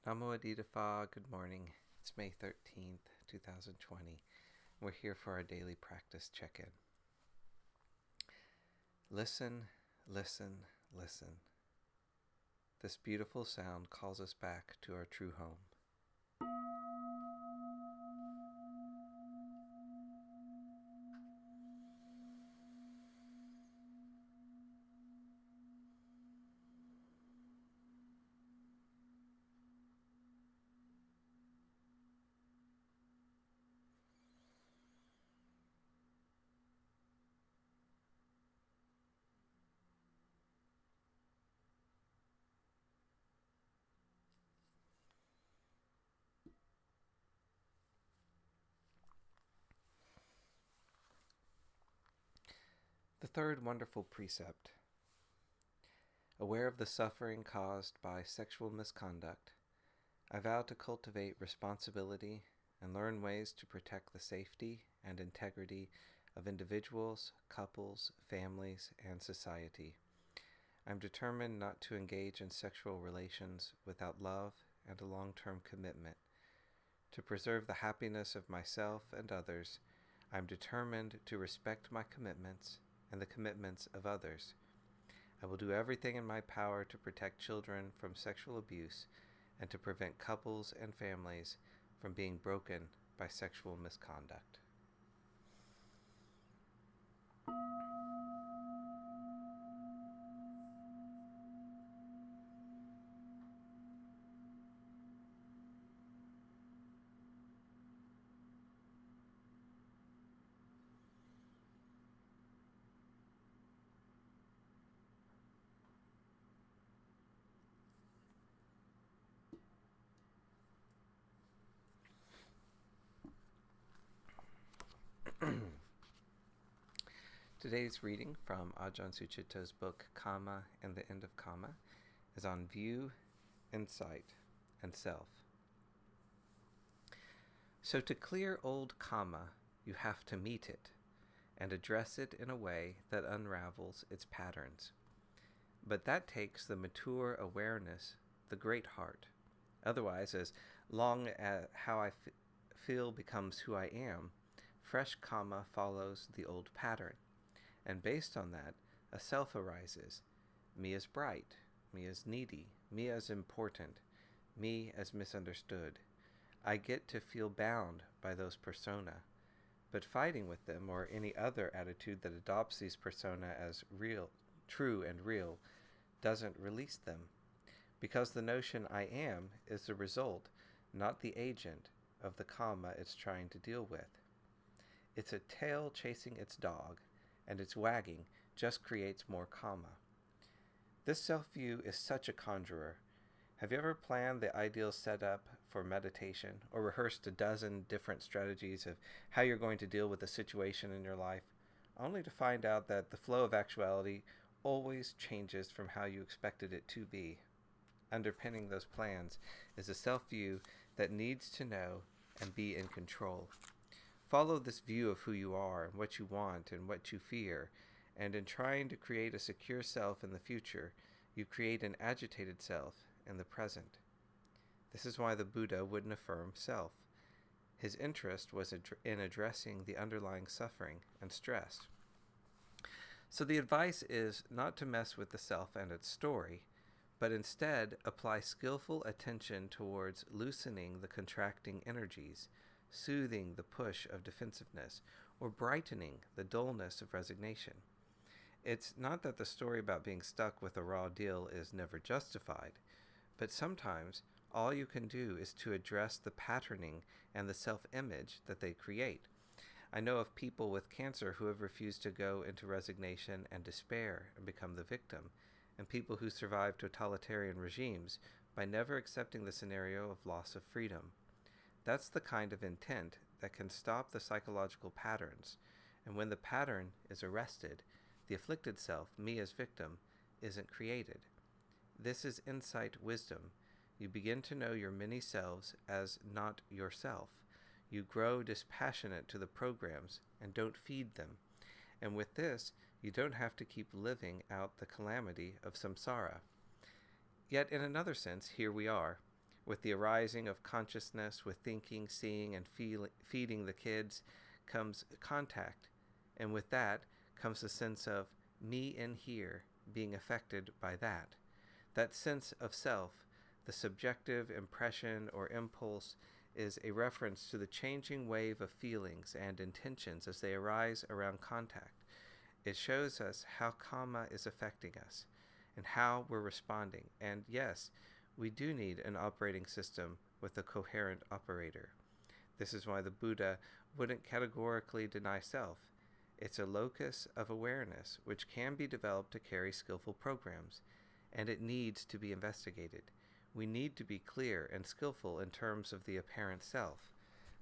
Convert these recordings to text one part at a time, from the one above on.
Nammo, good morning. It's May 13th, 2020. We're here for our daily practice check-in. Listen, listen, listen. This beautiful sound calls us back to our true home. The third wonderful precept. Aware of the suffering caused by sexual misconduct, I vow to cultivate responsibility and learn ways to protect the safety and integrity of individuals, couples, families, and society. I'm determined not to engage in sexual relations without love and a long-term commitment. To preserve the happiness of myself and others, I'm determined to respect my commitments and the commitments of others. I will do everything in my power to protect children from sexual abuse and to prevent couples and families from being broken by sexual misconduct. Today's reading from Ajahn Sucitto's book Kamma and the End of Kamma is on view, insight, and self. So to clear old Kamma, you have to meet it and address it in a way that unravels its patterns. But that takes the mature awareness, the great heart. Otherwise, as long as how I feel becomes who I am, fresh Kamma follows the old pattern. And based on that, a self arises. Me as bright, me as needy, me as important, me as misunderstood. I get to feel bound by those persona. But fighting with them, or any other attitude that adopts these persona as real, true and real, doesn't release them. Because the notion I am is the result, not the agent, of the Kamma it's trying to deal with. It's a tail chasing its dog, and its wagging just creates more Kamma. This self-view is such a conjurer. Have you ever planned the ideal setup for meditation, or rehearsed a dozen different strategies of how you're going to deal with a situation in your life, only to find out that the flow of actuality always changes from how you expected it to be? Underpinning those plans is a self-view that needs to know and be in control. Follow this view of who you are and what you want and what you fear, and in trying to create a secure self in the future, you create an agitated self in the present. This is why the Buddha wouldn't affirm self. His interest was in addressing the underlying suffering and stress. So the advice is not to mess with the self and its story, but instead apply skillful attention towards loosening the contracting energies, soothing the push of defensiveness, or brightening the dullness of resignation. It's not that the story about being stuck with a raw deal is never justified, but sometimes all you can do is to address the patterning and the self-image that they create. I know of people with cancer who have refused to go into resignation and despair and become the victim, and people who survive totalitarian regimes by never accepting the scenario of loss of freedom. That's the kind of intent that can stop the psychological patterns, and when the pattern is arrested, the afflicted self, me as victim, isn't created. This is insight wisdom. You begin to know your many selves as not yourself. You grow dispassionate to the programs and don't feed them. And with this, you don't have to keep living out the calamity of samsara. Yet in another sense, here we are. With the arising of consciousness, with thinking, seeing, and feeding the kids, comes contact. And with that comes the sense of me in here being affected by that. That sense of self, the subjective impression or impulse, is a reference to the changing wave of feelings and intentions as they arise around contact. It shows us how Kamma is affecting us and how we're responding. And yes, we do need an operating system with a coherent operator. This is why the Buddha wouldn't categorically deny self. It's a locus of awareness which can be developed to carry skillful programs, and it needs to be investigated. We need to be clear and skillful in terms of the apparent self.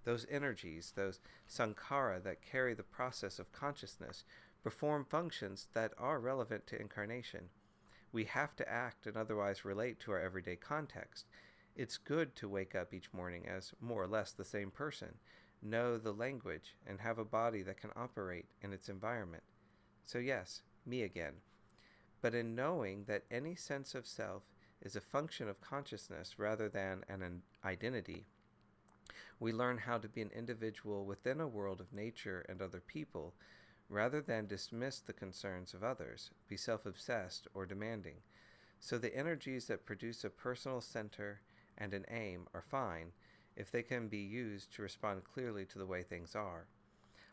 Those energies, those sankhara that carry the process of consciousness, perform functions that are relevant to incarnation. We have to act and otherwise relate to our everyday context. It's good to wake up each morning as more or less the same person, know the language, and have a body that can operate in its environment. So yes, me again. But in knowing that any sense of self is a function of consciousness rather than an identity, we learn how to be an individual within a world of nature and other people, rather than dismiss the concerns of others, be self-obsessed or demanding. So the energies that produce a personal center and an aim are fine if they can be used to respond clearly to the way things are.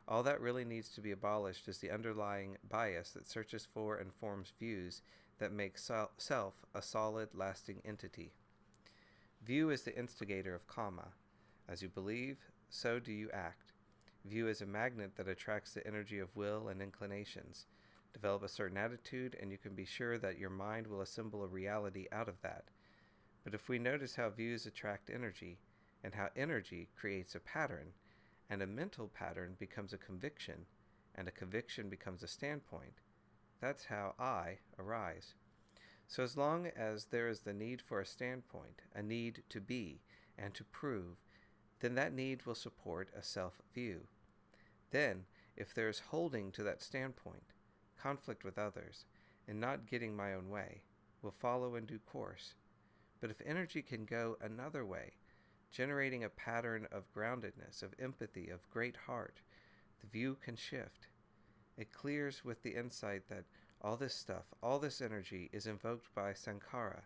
All that really needs to be abolished is the underlying bias that searches for and forms views that make self a solid, lasting entity. View is the instigator of Kamma. As you believe, so do you act. View is a magnet that attracts the energy of will and inclinations. Develop a certain attitude, and you can be sure that your mind will assemble a reality out of that. But if we notice how views attract energy, and how energy creates a pattern, and a mental pattern becomes a conviction, and a conviction becomes a standpoint, that's how I arise. So as long as there is the need for a standpoint, a need to be and to prove, then that need will support a self-view. Then, if there is holding to that standpoint, conflict with others, and not getting my own way, will follow in due course. But if energy can go another way, generating a pattern of groundedness, of empathy, of great heart, the view can shift. It clears with the insight that all this stuff, all this energy is invoked by sankhara,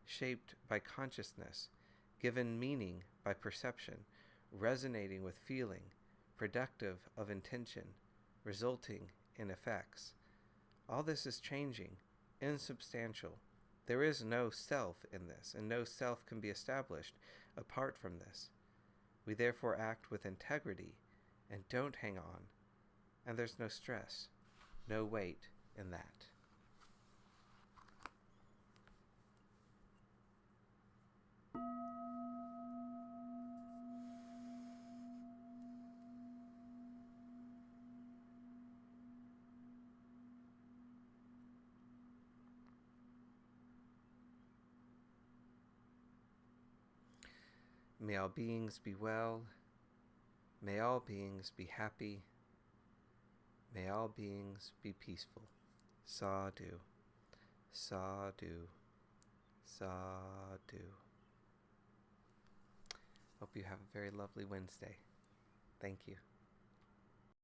shaped by consciousness, given meaning by perception, resonating with feeling, productive of intention, resulting in effects. All this is changing, insubstantial. There is no self in this, and no self can be established apart from this. We therefore act with integrity and don't hang on, and there's no stress, no weight in that. May all beings be well. May all beings be happy. May all beings be peaceful. Sadhu. Sadhu. Sadhu. Hope you have a very lovely Wednesday. Thank you.